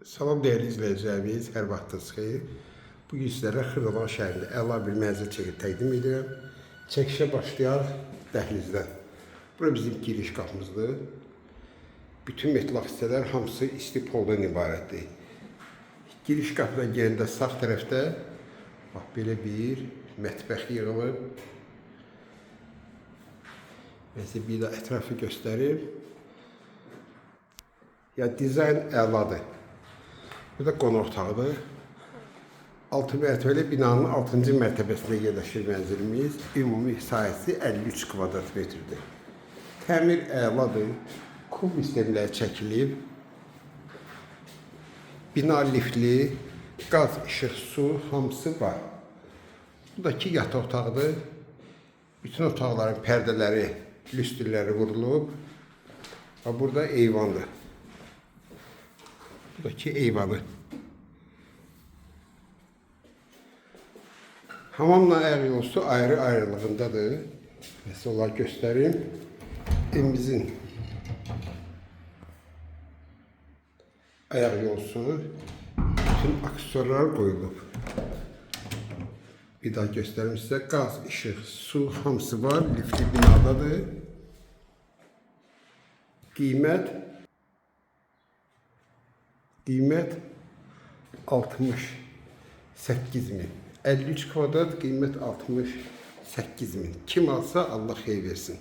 Salam değerli izləyicilərimiz, hər vaxtınız xeyir. Bugün sizlərə Xırdalan şəhərində əla bir mənzil çəkib təqdim edirəm. Çəkişə başlayaq dəhlizdən. Bura bizim giriş qapımızdır. Bütün metal hissələr hamısı isti poldan ibarətdir. Giriş qapıdan gələndə sağ tərəfdə bax belə bir mətbəx yığılıb. Mən sizə bir də ətrafı göstərim. Ya dizayn əladır. Bu da qonaq otağıdır. 6 mərtəbəli binanın 6-cı mərtəbəsində yerləşir mənzilimiz. Ümumi sahəsi 53 kvadrat metrdir. Təmir əladır. Kum sistemləri çəkilib. Bina liftli, qaz, işıq, su hamısı var. Bu da ki yataq otağıdır. Bütün otaqların pərdələri, lüstrləri vurulub. Burada eyvandır. Buradaki eyvanı. Hamamla ayaq yolusu ayrı-ayrılığındadır. Mesela olarak göstereyim. Evimizin ayaq yolusu bütün aksesuarlar koyulub. Bir daha göstereyim size. Gaz, ışık, su hamısı var. Liftli binadadır. Qiymət 68.000. 53 kvadrat qiymət 68.000. Kim alsa Allah xeyir versin.